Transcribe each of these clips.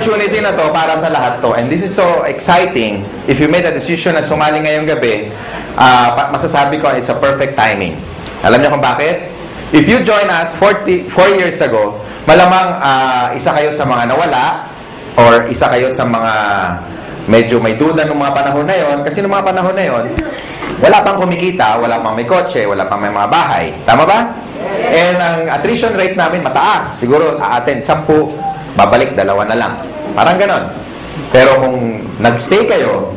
opportunity na to para sa lahat to. And this is so exciting. If you made a decision na sumali ngayong gabi, masasabi ko, it's a perfect timing. Alam niyo kung bakit? If you join us 4 years ago, malamang isa kayo sa mga nawala or isa kayo sa mga medyo may duda ng mga panahon na yon. Kasi ng mga panahon na yon, wala pang kumikita, wala pang may kotse, wala pang may mga bahay. Tama ba? And ang attrition rate namin mataas. Siguro attend 10, babalik 2 na lang. Parang ganon. Pero kung nagstay kayo,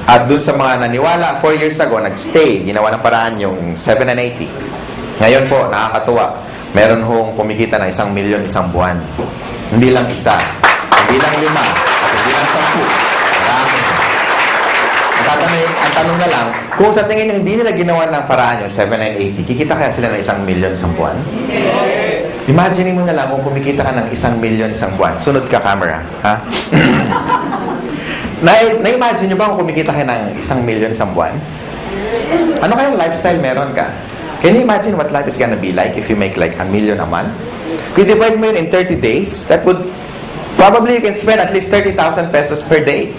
at dun sa mga naniwala 4 years ago, nagstay, ginawa ng paraan yung 7 and 80. Ngayon po, nakakatuwa. Meron hong kumikita na 1 milyon isang buwan. Hindi lang isa, hindi lang 5, at hindi lang 10. Marami. Ang tanong na lang, kung sa tingin nyo hindi nila ginawa ng paraan yung 7 and 80, kikita kaya sila ng 1 milyon isang buwan? Imagine mo na lang kung kumikita ka ng 1 milyon isang buwan. Sunod ka, camera. Ha? Na-imagine nyo ba kung kumikita ka ng 1 milyon isang buwan? Ano kayong lifestyle meron ka? Can you imagine what life is gonna be like if you make like 1 million a month? Kung divide mo yun in 30 days, that would probably you can spend at least 30,000 pesos per day.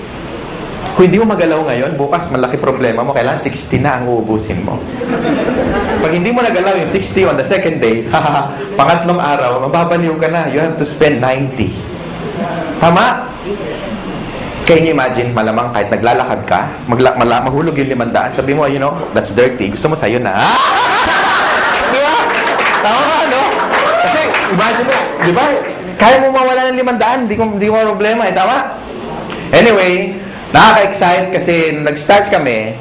Kung hindi mo magalaw ngayon, bukas malaki problema mo, kailangan 60 na ang uubusin mo. Pag hindi mo nagalaw yung 60 on the second day, pangatlong araw, mababaliw ka na. You have to spend 90. Tama? Can you imagine, malamang kahit naglalakad ka, mahulog yung 500, sabi mo, you know, that's dirty. Gusto mo sa'yo na. Di ba? Tama ka, no? Kasi, imagine mo, di ba? Kaya mo mawala ng 500, di mo problema, tama? Anyway, nakaka-excite kasi nag-start kami,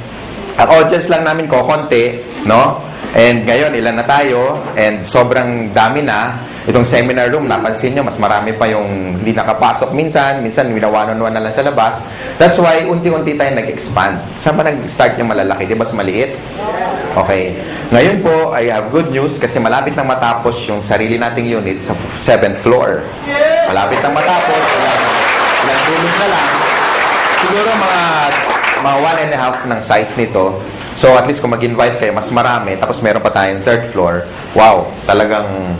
ang audience lang namin konti, no? And ngayon, ilan na tayo, and sobrang dami na. Itong seminar room, napansin nyo, mas marami pa yung hindi nakapasok minsan winawanon-wan na lang sa labas. That's why, unti-unti tayo nag-expand. Saan ba nag-start yung malalaki? Di ba mas maliit? Okay. Ngayon po, I have good news kasi malapit nang matapos yung sarili nating unit sa 7th floor. Malapit nang matapos, ilang tulog na lang. Siguro mga 1.5 ng size nito. So, at least kung mag-invite kayo, mas marami. Tapos meron pa tayong 3rd floor. Wow, talagang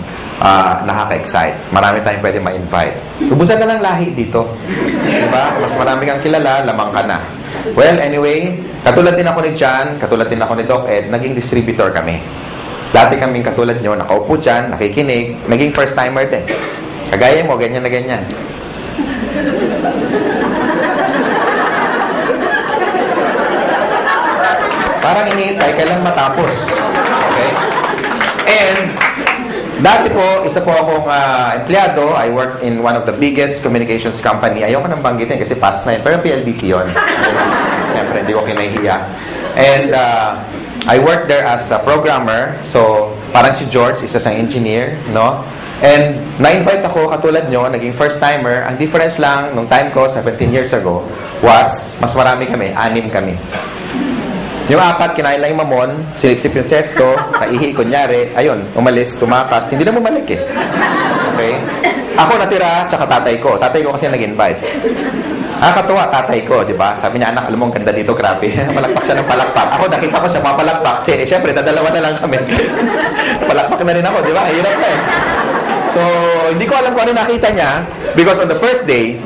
nakaka-excite. Marami tayong pwede ma-invite. Ubusan na ng lahi dito. Diba? Mas marami kang kilala, lamang ka na. Well, anyway, katulad din ako ni John, katulad din ako ni Doc Ed, naging distributor kami. Dati kaming katulad nyo, nakaupo dyan, nakikinig, naging first-timer din. Kagaya mo, ganyan na ganyan. Parang iniintay, kailan matapos. Okay? And, dati po, isa po akong empleyado. I work in one of the biggest communications company. Ayoko nang banggitin kasi past na yun. Pero PLDT yun. Siyempre, hindi ko kinahiya. And I work there as a programmer. So, parang si George, isa sang engineer, no? And na-invite ako, katulad nyo, naging first-timer. Ang difference lang, nung time ko, 17 years ago, was, mas marami kami, 6 kami. Yung 4, kinain lang yung mamon, silipsip yung sesto, naihi, kunyari, ayun, umalis, tumakas, hindi na bumalik eh. Okay? Ako natira, tsaka tatay ko. Tatay ko kasi nag-invite. Nakakatuwa, tatay ko, di ba? Sabi niya, anak, alam mo, ang ganda dito, grabe. Palakpak siya ng palakpak. Ako, nakita ko siya, mapalakpak. Siyempre, dadalawa na lang kami. Palakpak na rin ako, di ba? Hirap na eh. So, hindi ko alam kung ano nakita niya because on the first day,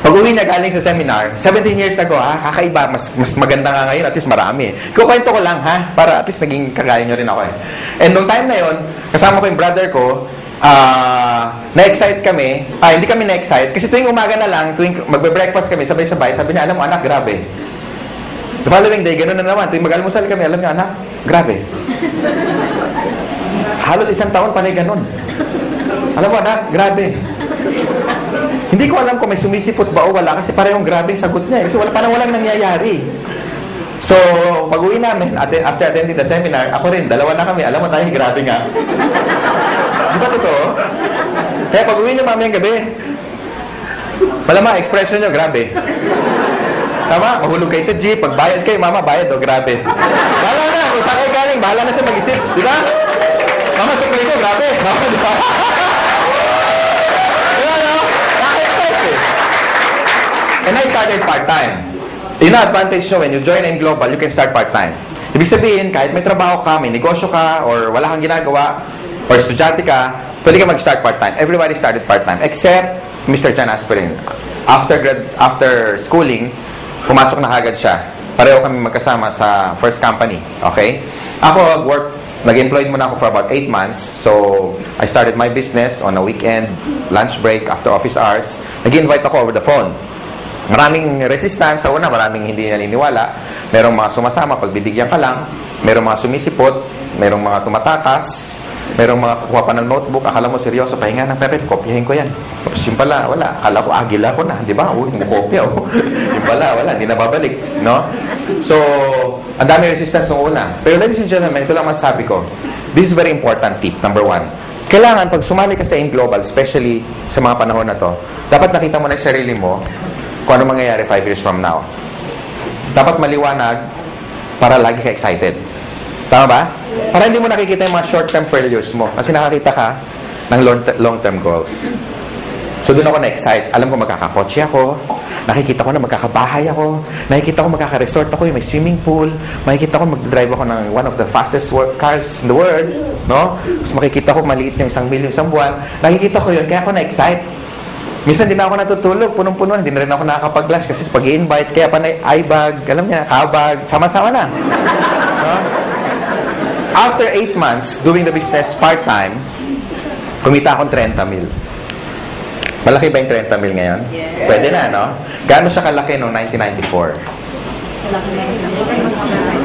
pag-uwi niya galing sa seminar, 17 years ago, kakaiba, mas maganda nga ngayon, at least marami. Kukwento ko lang, para at least naging kagaya nyo rin ako eh. And nung time na yon, kasama ko yung brother ko, na-excite kami, hindi kami na-excite, kasi tuwing umaga na lang, tuwing magbe-breakfast kami, sabay-sabay, sabi niya, alam mo anak, grabe. The following day, gano'n na naman, tuwing mag-almusal kami, alam niya, anak, grabe. Halos 1 taon pa na gano'n. Alam mo anak, grabe. Hindi ko alam kung may sumisipot ba o wala kasi parehong grabe yung sagot niya. Kasi walang nangyayari. So, pag-uwi namin, after attending the seminar, ako rin, 2 na kami. Alam mo tayo, grabe nga. Di ba totoo? Kaya pag-uwi niyo mamayang gabi, malama, expression niyo, grabe. Tama? Mahulog kayo sa jeep, pagbayad kayo, mama, bayad, grabe. Bahala na, kung saan kayo galing, bahala na siya mag-isip. Di ba? Mama, sukli ko, grabe. Mama, di ba? And I started part-time. Yun na advantage nyo, when you join in Global, you can start part-time. Ibig sabihin, kahit may trabaho ka, may negosyo ka, or wala kang ginagawa, or estudyante ka, pwede ka mag-start part-time. Everybody started part-time, except Mr. John Aspirin. after schooling, pumasok na agad siya. Pareho kami magkasama sa first company. Okay? Ako, nag-employed muna ako for about 8 months. So, I started my business on a weekend, lunch break, after office hours. Nag-invite ako over the phone. Maraming resistance. Sa una, maraming hindi naniniwala. Merong mga sumasama, pagbibigyan ka lang. Merong mga sumisipot. Merong mga tumatakas. Merong mga kukuha pa ng notebook. Akala mo seryoso, pahinga ng pepet, kopyahin ko yan. Tapos yung pala, wala. Akala ko, agila ko na. Di ba? Uy, kopya. Yung pala, wala. Hindi na babalik. No? So, ang dami resistance nung una. Pero ladies and gentlemen, ito lang masasabi ko. This is very important tip, number 1. Kailangan, pag sumali ka sa AIM Global, especially sa mga panahon na to, dapat nakita mo na yung sarili mo kung ano mangyayari 5 years from now. Dapat maliwanag para lagi ka excited. Tama ba? Para hindi mo nakikita yung mga short-term failures mo. Kasi nakakita ka ng long-term goals. So, doon ako na-excite. Alam ko magkakakotse ako. Nakikita ko na magkakabahay ako. Nakikita ko magkaka-resort ako, yung may swimming pool. Makikita ko mag-drive ako ng one of the fastest cars in the world. No? Tapos makikita ko maliit yung 1 million isang buwan. Nakikita ko yun, kaya ako na-excite. Minsan din ako natutulog, punong-puno. Hindi na rin ako nakakapag-lunch kasi pag i-invite, kaya pa na i-bag, alam niya, kabag, sama-sama na. No? After 8 months, doing the business part-time, kumita akong 30 mil. Malaki ba yung 30 mil ngayon? Yes. Pwede na, no? Gaano siya kalaki noong 1994?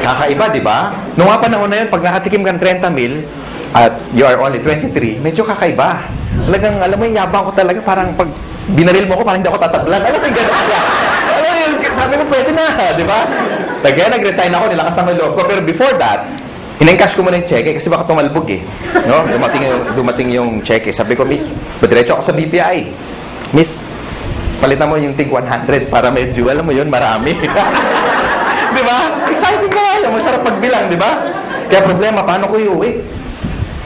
Kakaiba, di ba? Noong nga panahon na yun, pag nakatikim ka ng 30 mil, at you are only 23, medyo kakaiba. Talagang, alam mo yung yabang ko talaga, parang pag binaril mo ko, parang hindi ako tatablan. Alam mo yung gano'n? Alam mo yung, sabi ko, pwede na, di ba? Kaya nag-resign ako, nilakas ang loob ko. Pero before that, in-encash ko muna yung cheque kasi baka tumalbog eh. No? Dumating yung cheque. Sabi ko, Miss, diretso ako sa BPI. Miss, palitan mo yung tig 100 para medyo, alam mo yun, marami. Di ba? Exciting ka nga. Masarap magbilang, di ba? Kaya problema, paano ko iuwi?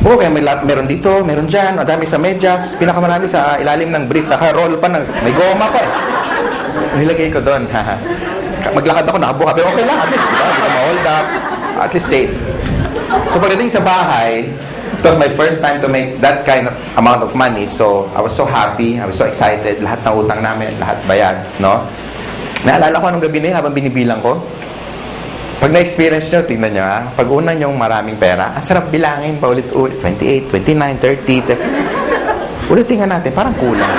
Oo, kaya meron dito, meron dyan, madami sa medyas, pinakamarami sa ilalim ng brief, naka-roll pa, may goma pa eh. Nilagay ko doon. Maglakad ako, nakabuka, pero okay lang, at least, diba? Hindi ko ma-hold up, at least safe. So pagdating sa bahay, it was my first time to make that kind of amount of money. So I was so happy, I was so excited. Lahat ng utang namin, lahat bayad, no? Naalala ko anong gabi na yun habang binibilang ko. Pag na-experience nyo, tingnan nyo ha. Pag una nyong maraming pera, ang sarap bilangin pa ulit-ulit. 28, 29, 30. Ulitin nga natin, parang kulang.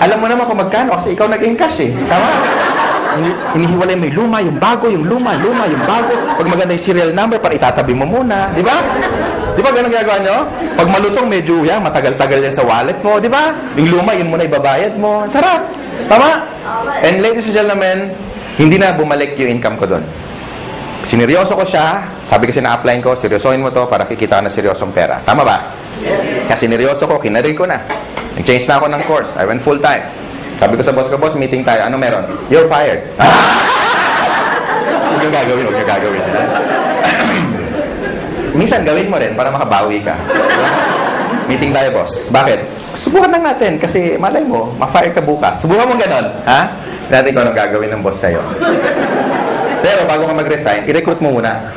Alam mo naman kung magkano kasi ikaw nag-encash eh. Tama? Inihiwalay mo yung luma, yung bago, yung luma, yung bago. Pag maganda yung serial number, para itatabi mo muna. Di ba? Di ba ganun gagawa nyo? Pag malutong, medyo yan, matagal-tagal yan sa wallet mo. Di ba? Yung luma, yun muna ibabayad mo. Sarap. Tama? And ladies and gentlemen, hindi na bumalik yung income ko doon. Sineryoso ko siya. Sabi kasi na-apply ko, seryosohin mo to para kikita ka na seryosong pera. Tama ba? Yes. Kasi sineryoso ko, kinarin ko na. Nag-change na ako ng course. I went full-time. Sabi ko sa boss ko, boss, meeting tayo. Ano meron? You're fired. Huwag yung gagawin, huwag yung gagawin. Minsan gawin mo rin para makabawi ka. Meeting tayo, boss. Bakit? Subukan lang natin kasi malay mo, ma-fire ka bukas. Subukan mo ganon. Ha? Natin kung anong gagawin ng boss sa'yo. Pero bago ka mag-resign, i-recruit mo muna.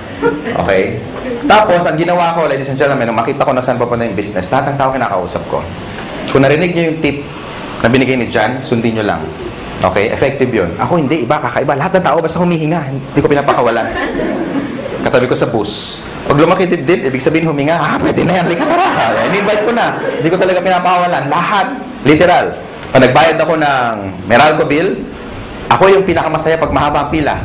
Okay? Tapos, ang ginawa ko, ladies and gentlemen, nung makita ko na saan papunta yung business, lahat ng tao kinakausap ko. Kung narinig nyo yung tip na binigay ni John, sundin nyo lang. Okay? Effective yun. Ako hindi, iba, kakaiba. Lahat ng tao basta humihinga. Hindi ko pinapakawalan. Katabi ko sa bus. Pag lumaki dibdib, ibig sabihin huminga, pwede na yan. Lika tara. In-invite ko na. Hindi ko talaga pinapakawalan. Lahat. Literal. Pag nagbayad ako ng Meralco bill, ako yung pinakamasaya pag mahaba ang pila.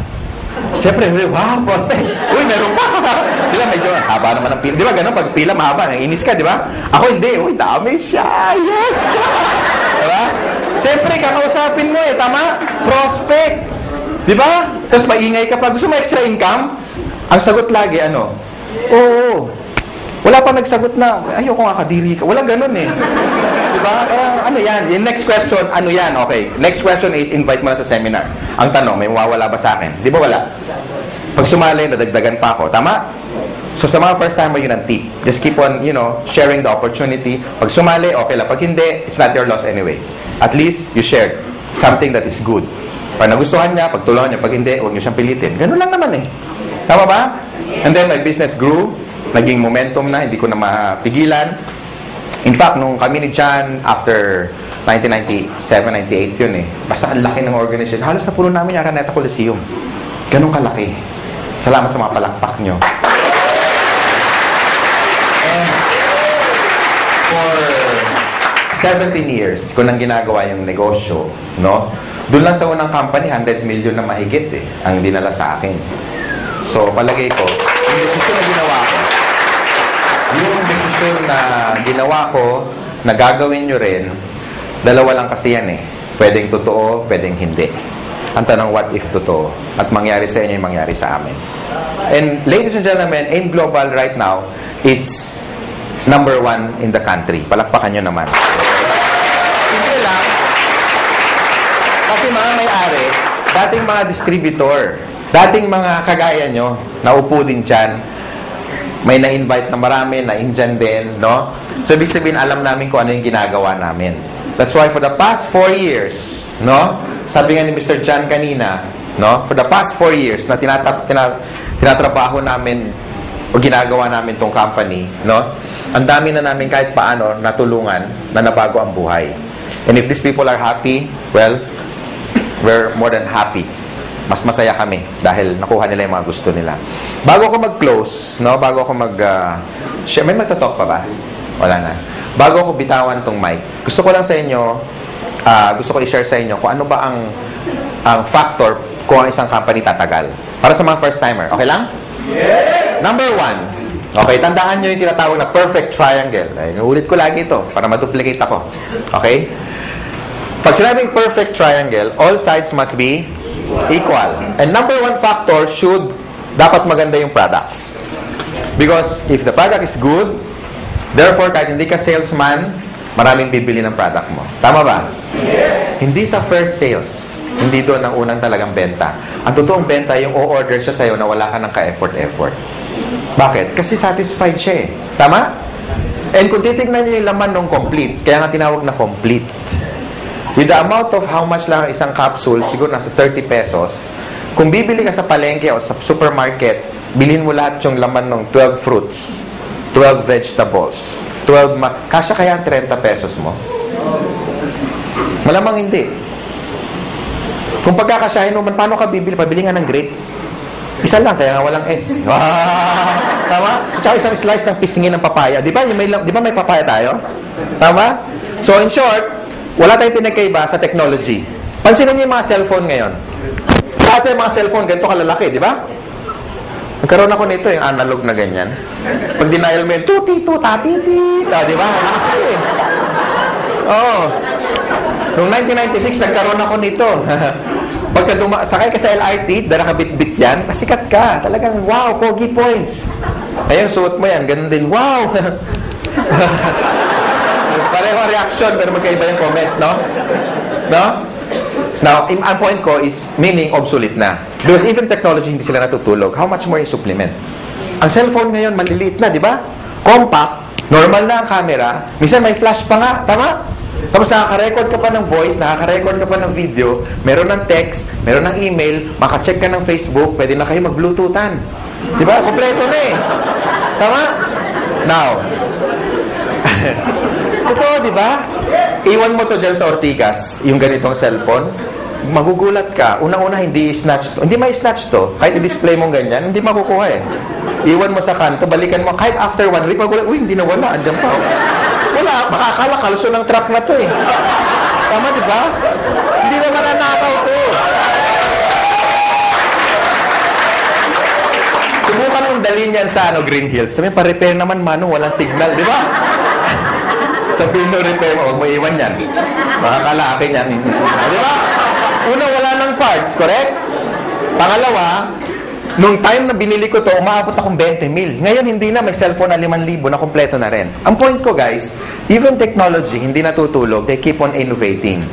Siyempre, wow, poste. Uy, meron pa. Sila medyo, haba naman ang pila. Di ba gano'n? Pag pila mahaba, inis ka, di ba? Ako hindi. Uy, dami siya. Yes! Di ba? Siyempre, kakausapin mo eh. Tama? Prospect. Di ba? Tapos maingay ka pa. Gusto mo extra income? Ang sagot lagi, ano? Oo. Wala pa nagsagot na, ayoko nga kadiri ka. Walang ganun eh. Diba? Ano yan? Yung next question, ano yan? Okay. Next question is, invite mo na sa seminar. Ang tanong, may mawawala ba sa akin? Di ba wala? Pag sumali, nadagdagan pa ako. Tama? So sa mga first timer, yun ang tip. Just keep on, sharing the opportunity. Pag sumali, okay lang. Pag hindi, it's not your loss anyway. At least, you shared something that is good. Pag nagustuhan niya, pagtulungan niya. Pag hindi, huwag niyo siyang pilitin. Ganun lang naman eh. Tama ba? And then, my business grew. naging momentum na, hindi ko na mapigilan. In fact, nung kami ni John, after 1997, 98 yun eh. Basta ang laki ng organization. Halos na puno namin yung Araneta Coliseum. Ganun kalaki. Salamat sa mga palakpak nyo. And for 17 years, ko nang ginagawa yung negosyo, no? Doon lang sa unang company, 100 million na mahigit eh, ang dinala sa akin. So, palagay ko, yung desisyon na ginawa ko, na gagawin nyo rin, dalawa lang kasi yan eh. Pwedeng totoo, pwedeng hindi. Ang tanong, what if totoo? At mangyari sa inyo yung mangyari sa amin. And ladies and gentlemen, AIM Global right now is number 1 in the country. Palakpakan nyo naman. Hindi lang. Kasi mga may-ari, dating mga distributor, dating mga kagaya nyo, naupo din dyan, may na-invite na marami, na-Indian din, no? So, ibig sabihin, alam namin kung ano yung ginagawa namin. That's why for the past 4 years, no? Sabi nga ni Mr. John kanina, no? For the past 4 years na tinatrabaho namin o ginagawa namin tong company, no? Ang dami na namin kahit paano natulungan na nabago ang buhay. And if these people are happy, well, we're more than happy. Mas masaya kami dahil nakuha nila yung mga gusto nila. Bago ako mag-close, no? Bago ako may magtatalk pa ba? Wala na. Bago ako bitawan tong mic, gusto ko lang sa inyo, gusto ko i-share sa inyo kung ano ba ang factor kung ang isang company tatagal. Para sa mga first-timer. Okay lang? Yes! Number 1. Okay, tandaan nyo yung tinatawag na perfect triangle. Ay, inuulit ko lagi ito para maduplicate ako. Okay? Pag sinabing perfect triangle, all sides must be equal. And number 1 factor dapat maganda yung products. Because if the product is good, therefore, kahit hindi ka salesman, maraming bibili ng product mo. Tama ba? Yes. Hindi sa first sales. Hindi doon ang unang talagang benta. Ang totoong benta, yung o-order siya sa'yo na wala ka ng ka-effort-effort. Bakit? Kasi satisfied siya eh. Tama? And kung titignan niyo yung laman ng complete, kaya nga tinawag na complete. With the amount of how much lang isang capsule, siguro nasa 30 pesos, kung bibili ka sa palengke o sa supermarket, bilhin mo lahat yung laman ng 12 fruits, 12 vegetables, kasya kaya ang 30 pesos mo? Malamang hindi. Kung pagkakasyahin mo, paano ka bibili? Pabili nga ng grape. Isa lang, kaya nga walang S. Tama? Tsaka isang slice ng pisngin ng papaya. Di ba may papaya tayo? Tama? So, in short, wala tayong pinagkaiba sa technology. Pansinin niyo yung mga cellphone ngayon. Dati yung mga cellphone, ganito kalalaki, di ba? Nagkaroon ako nito, yung analog na ganyan. Pag denial mo yung tuti-tuta-titi, di ba? Nakasal eh. Oo. Noong 1996, nagkaroon ako nito. Pagka sakay ka sa LRT, dala ka bit-bit yan, pasikat ka. Talagang, wow, pogi points. Ayun, suot mo yan, ganun din, wow. Pareho reaction, pero magkaiba yung comment, no? No? Now, ang point ko is, meaning obsolete na. Because even technology, hindi sila natutulog. How much more yung supplement? Ang cellphone ngayon, maliliit na, di ba? Compact, normal na ang camera. Minsan may flash pa nga, tama? Tapos nakaka-record ka pa ng voice, nakaka-record ka pa ng video, meron ng text, meron ng email, maka-check ka ng Facebook, pwede na kayo mag-bluetoothan. Di ba? Kompleto na eh. Tama? Now, totoo, di ba? Iwan mo to dyan sa Ortigas, yung ganitong cellphone, magugulat ka. Unang-una, hindi snatch to. Hindi may snatch to. Kahit i-display mo ganyan, hindi makukuha eh. Iwan mo sa kanto, balikan mo. Kahit after 1 week, magulat, uy, hindi nawala. Andyan pa. Wala, makakala kalso ng truck na to eh. Tama, di ba? Hindi naman nanakaw to. Subukan mong dalhin yan sa Green Hills. Sabi, pa-repair naman, Mano, walang signal, di ba? Sabihin mo, repair mo, huwag mo iwan yan. Makakala akin yan. Di ba? Una, wala ng parts, correct? Pangalawa, nung time na binili ko to, umaabot akong 20 mil. Ngayon, hindi na. May cellphone na 5,000 na kompleto na rin. Ang point ko, guys, even technology, hindi natutulog. They keep on innovating.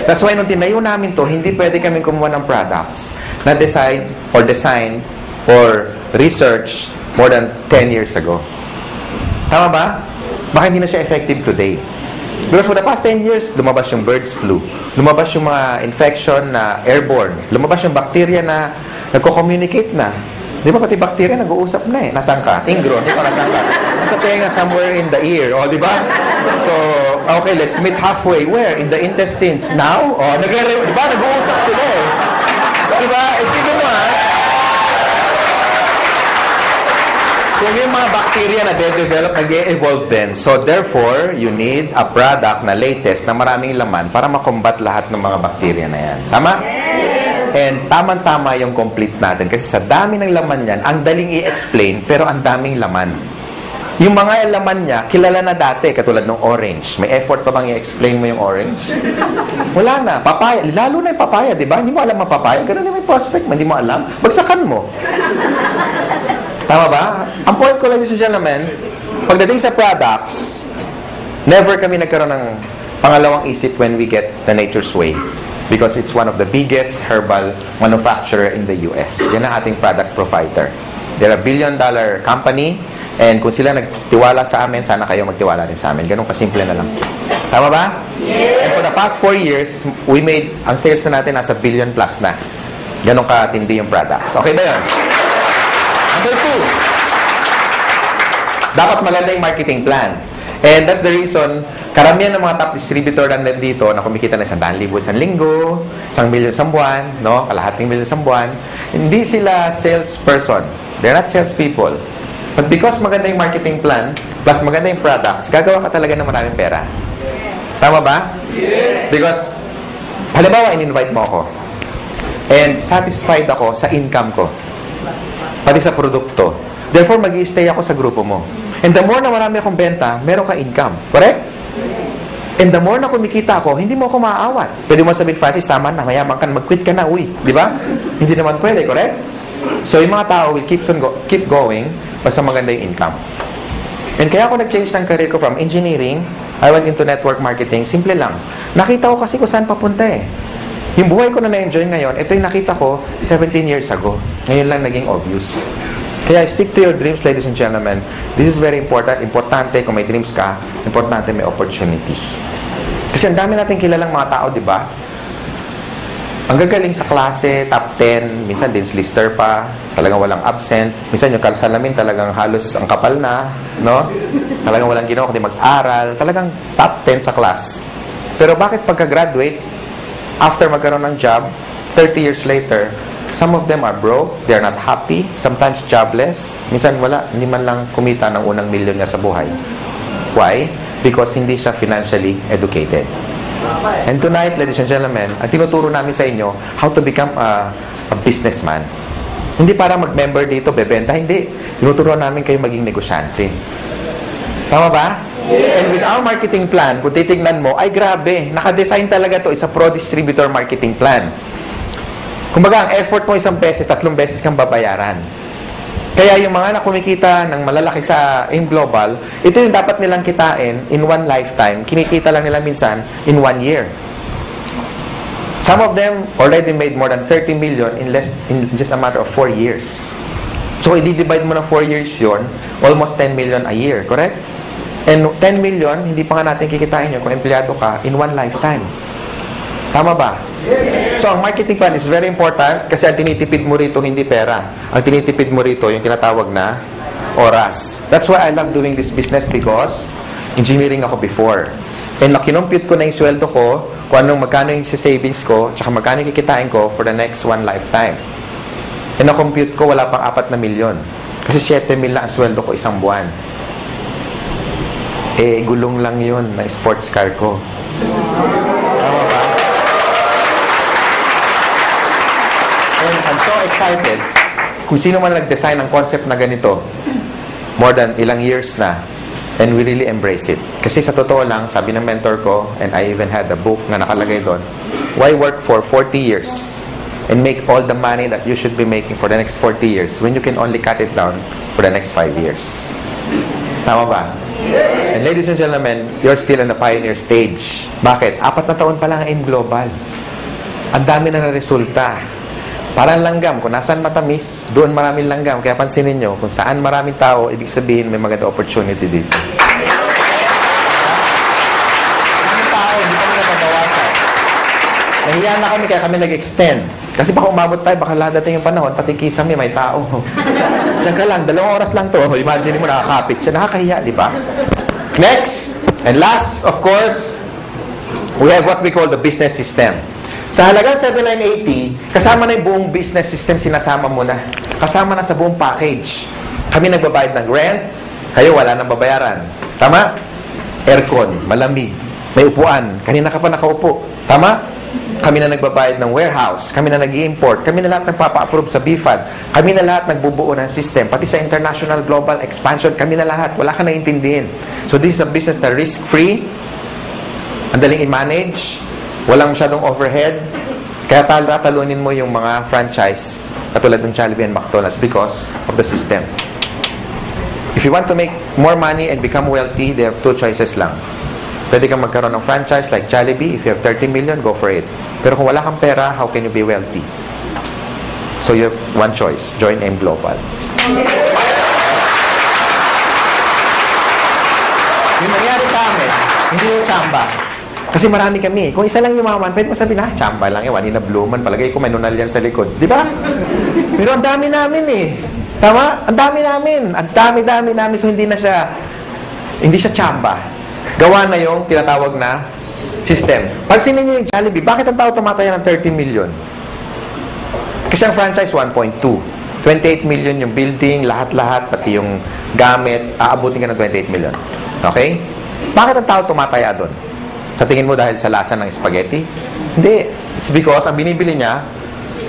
That's why nung tinayo namin to, hindi pwede kami kumuha ng products na design or research more than 10 years ago. Tama ba? Baka hindi na siya effective today. Because for the past 10 years, lumabas yung birds flu. Lumabas yung mga infection na airborne. Lumabas yung bacteria na nagko-communicate na. Di ba pati bacteria nag-uusap na eh. Nasaan ka? Ingron. Ikaw nasaan ka? Nasa tenga, somewhere in the ear. O, di ba? So, okay, let's meet halfway. Where? In the intestines. Now? O, di ba? Nag-uusap sila eh. Di ba? Sige mo ha. Kung yung mga bacteria na de-develop, nag-e-evolve din. So, therefore, you need a product na latest na maraming laman para makombat lahat ng mga bacteria na yan. Tama? And tama-tama yung complete natin. Kasi sa dami ng laman yan, ang daling i-explain, pero ang daming laman. Yung mga laman niya, kilala na dati, katulad ng orange. May effort pa bang i-explain mo yung orange? Wala na. Papaya. Lalo na yung papaya, di ba? Hindi mo alam ang papaya. Ganun na may prospect mo. Hindi mo alam. Bagsakan mo. Tama ba? Ang point ko lang yung gentlemen, pagdating sa products, never kami nagkaroon ng pangalawang isip when we get the Nature's Way. Because it's one of the biggest herbal manufacturer in the US. Yan ang ating product provider. They're a billion-dollar company, and kung sila nagtiwala sa amin, sana kayo magtiwala rin sa amin. Ganun kasimple na lang. Tama ba? Yes. And for the past 4 years, we made, ang sales na natin nasa billion plus na. Ganun katindi yung products. Okay ba yun? Number 2, dapat maganda yung marketing plan. And that's the reason, karamihan ng mga top distributor na nandito na kumikita na 100,000 isang linggo, 1 million isang buwan, no? Kalahating million isang buwan, hindi sila salesperson. They're not salespeople. But because maganda yung marketing plan, plus maganda yung products, gagawa ka talaga ng maraming pera. Tama ba? Yes. Because, halimbawa, in-invite mo ako. And satisfied ako sa income ko. Pati sa produkto. Therefore, mag-i-stay ako sa grupo mo. And the more na marami akong benta, meron ka income. Correct? And the more na kumikita ako, hindi mo ako maaawat. Pwede mo sabihin, Francis, tama na, mayaman ka, mag-quit ka na, uwi. Di ba? Hindi naman pwede, correct? So, yung mga tao will keep going basta maganda yung income. And kaya ako nag-change ng career ko from engineering, I went into network marketing. Simple lang. Nakita ko kasi kung saan papunta eh. Yung buhay ko na na-enjoy ngayon, ito yung nakita ko 17 years ago. Ngayon lang naging obvious. Kaya stick to your dreams, ladies and gentlemen. This is very important. Importante kung may dreams ka, importante may opportunity. Kasi ang dami natin kilalang mga tao, di ba? Ang gagaling sa klase, top 10, minsan dins lister pa, talagang walang absent. Minsan yung kalsalamin talagang halos ang kapal na, no? Talagang walang ginawa kundi mag-aral. Talagang top 10 sa class. Pero bakit pagka-graduate, after magkaroon ng job, 30 years later, some of them are broke, they're not happy, sometimes jobless, minsan wala, hindi man lang kumita ng unang milyon niya sa buhay. Why? Because hindi siya financially educated. And tonight, ladies and gentlemen, ang tinuturo namin sa inyo, how to become a businessman. Hindi para mag-member dito, bebenta, hindi. Tinuturo namin kayo maging negosyante. Tama ba? Yes. And with our marketing plan, kung titignan mo, ay grabe, nakadesign talaga to, isa pro-distributor marketing plan. Kumbaga, ang effort mo 1 beses, 3 beses kang babayaran. Kaya yung mga na kumikita ng malalaki in global, ito yung dapat nilang kitain in one lifetime. Kinikita lang nila minsan in 1 year. Some of them already made more than 30 million in just a matter of 4 years. So, i-divide mo na 4 years yun, almost 10 million a year, correct? And 10 million, hindi pa nga natin kikitain yun kung empleyado ka in one lifetime. Tama ba? Yes. So, ang marketing plan is very important kasi ang tinitipid mo rito hindi pera. Ang tinitipid mo rito yung tinatawag na oras. That's why I love doing this business because engineering ako before. And nakinompute ko na yung sweldo ko, kung magkano yung savings ko, tsaka magkano yung kikitain ko for the next one lifetime. And na-compute ko, wala pang 4 na milyon. Kasi 7 mil lang ang sweldo ko isang buwan. Eh, gulong lang yun na sports car ko. Tama ba? And I'm so excited. Kung sino man nag-design ng concept na ganito, more than ilang years na, and we really embrace it. Kasi sa totoo lang, sabi ng mentor ko, and I even had a book na nakalagay doon, why work for 40 years and make all the money that you should be making for the next 40 years when you can only cut it down for the next 5 years? Tama ba? Yes. And ladies and gentlemen, you're still in the pioneer stage. Bakit? 4 na taon pa lang ang global. Ang dami na resulta. Parang langgam. Kung nasaan matamis, doon maraming langgam. Kaya pansinin nyo, kung saan maraming tao, ibig sabihin may maganda opportunity dito. Maraming tao, hindi kami napabawasan. Nahiya na kami, kaya kami nag-extend. Kasi baka umabot tayo, baka ladating yung panahon, pati kisame, may tao. Diyan ka lang, 2 oras lang to. Imagine mo, nakakapit siya. Nakakahiya, di ba? Next, and last, of course, we have what we call the business system. Sa halagang 7,980, kasama na yung buong business system, sinasama mo na. Kasama na sa buong package. Kami nagbabayad ng rent, kayo wala nang babayaran. Tama? Aircon, malamig, may upuan, kanina ka pa nakaupo. Tama? Kami na nagbabayad ng warehouse, kami na nag-i-import, kami na lahat nagpapa-approve sa BFAD, kami na lahat nagbubuo ng system, pati sa international global expansion, kami na lahat, wala ka naiintindihin. So this is a business na risk-free, ang daling i-manage, walang masyadong overhead, kaya tatalunin mo yung mga franchise, katulad ng Jollibee and McDonald's because of the system. If you want to make more money and become wealthy, they have 2 choices lang. Pwede kang magkaroon ng franchise like Jollibee. If you have 30 million, go for it. Pero kung wala kang pera, how can you be wealthy? So you have 1 choice. Join M Global. Yung nangyari sa amin, hindi yung tsamba. Kasi marami kami. Kung isa lang yumaman, pwede mo sabihin, tsamba lang yan. Wani na bluman. Palagay ko may nunal yan sa likod. Di ba? Pero ang dami namin eh. Tama? Ang dami namin. Ang dami namin. So hindi siya tsamba. Gawa na yung tinatawag na system. Pansinin nyo yung Jollibee, bakit ang tao tumataya ng 13 million? Kasi ang franchise, 1.2. 28 million yung building, lahat-lahat, pati yung gamit, aabutin ka ng 28 million. Okay? Bakit ang tao tumataya doon? Sa tingin mo dahil sa lasa ng spaghetti? Hindi. It's because ang binibili niya,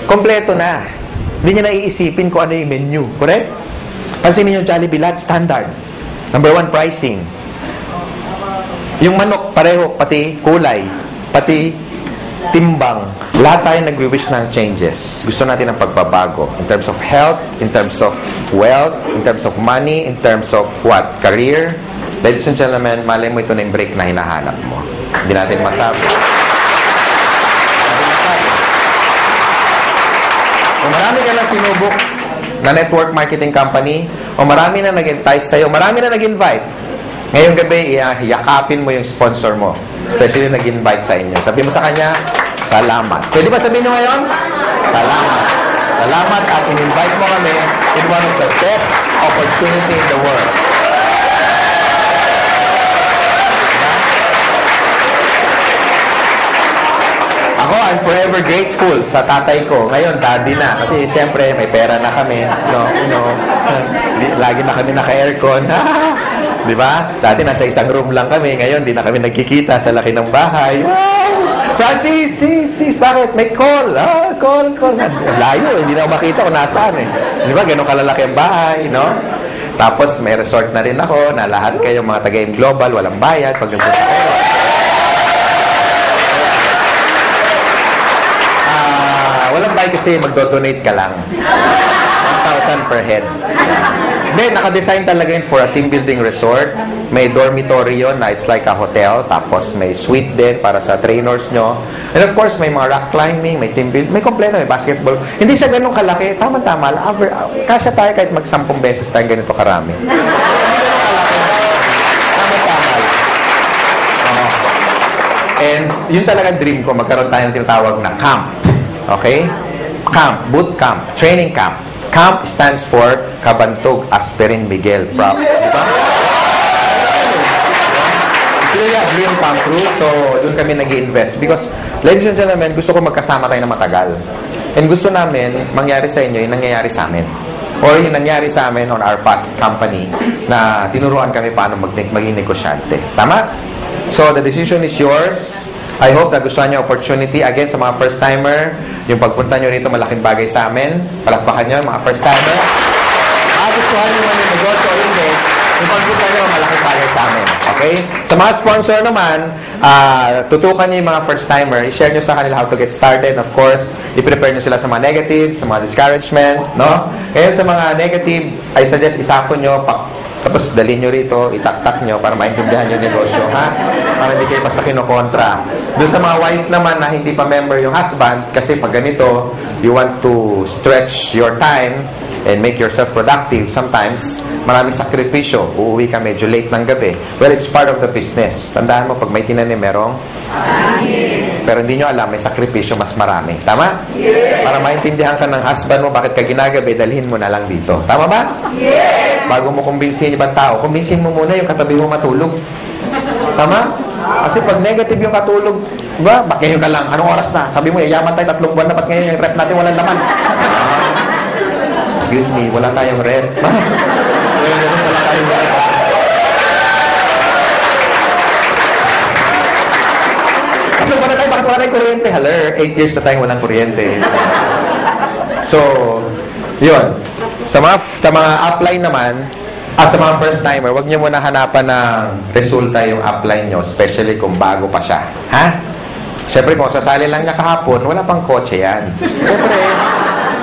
kompleto na. Hindi niya naiisipin kung ano yung menu. Correct? Pansinin nyo yung Jollibee, lahat standard. Number 1, pricing. Yung manok, pareho, pati kulay, pati timbang. Lahat tayo nag-wish ng changes. Gusto natin ng pagbabago. In terms of health, in terms of wealth, in terms of money, in terms of what? Career. Ladies and gentlemen, malay mo ito na yung break na hinahanap mo. Hindi natin masabi. Kung marami ka na sinubok na network marketing company, o marami na nag-entice sa'yo, marami na nag-invite, ngayong gabi, yakapin mo yung sponsor mo. Especially nag-invite sa inyo. Sabi mo sa kanya, salamat. Pwede ba sabihin nyo ngayon? Salamat. Salamat at in-invite mo kami in one of the best opportunity in the world. Ako, I'm forever grateful sa tatay ko. Ngayon, daddy na. Kasi siyempre, may pera na kami. Lagi na kami naka-aircon. Di ba? Dati nasa isang room lang kami. Ngayon, di na kami nagkikita sa laki ng bahay. Wow! Francis, sis, bakit? May call. Call. Layo, hindi na ako makita kung nasaan eh. Di ba? Ganun kalalaki ang bahay, no? Tapos, may resort na rin ako na lahat kayo, mga taga-M Global, walang bayad pag nagpunta kayo. Walang bayad kasi magdo-donate ka lang. 1,000 per head. Then, naka-design talaga yun for a team building resort. May dormitory yun na it's like a hotel. Tapos may suite din para sa trainers nyo. And of course, may mga rock climbing, may team building, may kompleto, may basketball. Hindi siya ganun kalaki. Tama-tama. Kasya tayo kahit mag-10 beses tayo ganito karami. Hindi ganun kalaki. Tama-tama. And yun talaga dream ko. Magkaroon tayo ng tinatawag na camp. Okay? Camp. Boot camp. Training camp. CAMP stands for Kabantog Aspirin Miguel. Diba? It's really a dream come true. So, doon kami nag-i-invest. Because, ladies and gentlemen, gusto ko magkasama tayo na matagal. And gusto namin, mangyari sa inyo yung nangyayari sa amin. Or yung nangyari sa amin on our past company na tinuruan kami paano maging negosyante. Tama? So, the decision is yours. I hope na gustuhan nyo opportunity. Again, sa mga first-timer, yung pagpunta nyo rito, malaking bagay sa amin. Palakpakan nyo, mga first-timer. Gustuhan nyo man yung negosyo o hindi, yung pagpunta nyo, malaking bagay sa amin. Okay? Sa mga sponsor naman, tutukan nyo yung mga first-timer. I-share nyo sa kanila how to get started. Of course, i-prepare nyo sila sa mga negative, sa mga discouragement. No? Ngayon, sa mga negative, I suggest isapon nyo, Tapos dalhin nyo rito, itaktak nyo para maintindihan yung negosyo, ha? Para hindi kayo basta kinokontra. Doon sa mga wife naman na hindi pa member yung husband, kasi pag ganito, you want to stretch your time and make yourself productive. Sometimes, maraming sakripisyo. Uuwi ka medyo late ng gabi. Well, it's part of the business. Tandaan mo, pag may tinanim, merong pero hindi nyo alam, may sakripisyo mas marami. Tama? Yes. Para maintindihan ka ng husband mo, bakit ka ginagabi, dalhin mo na lang dito. Tama ba? Yes. Bago mo kumbinsin ibang tao, kumbinsin mo muna yung katabi mo matulog. Tama? Kasi pag negative yung katulog, ba, bakit ngayon ka lang? Anong oras na? Sabi mo, yayaman tayo 3 buwan na, ba't ngayon yung rep natin walang laman? Excuse me, wala tayong rep. Wala tayong rep. Bakit wala tayong kuryente? Haler, 8 years na tayong walang kuryente. So, yun. Sa mga upline naman, sa mga first timer, huwag niyo muna hanapan ng resulta yung upline nyo, especially kung bago pa siya. Ha? Siyempre, kung sasali lang niya kahapon, wala pang kotse yan. Siyempre,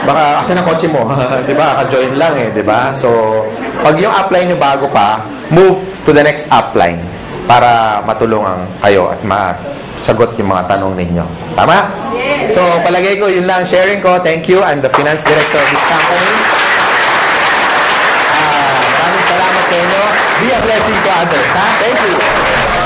baka, kasi na kotse mo, di ba? Ka-join lang eh, di ba? So, pag yung upline nyo bago pa, move to the next upline para matulungan kayo at masagot yung mga tanong ninyo. Tama? Yes. So, palagay ko, yun lang sharing ko. Thank you. I'm the finance director of this company. Maraming salamat sa inyo. Be a blessing to others. Ha? Thank you.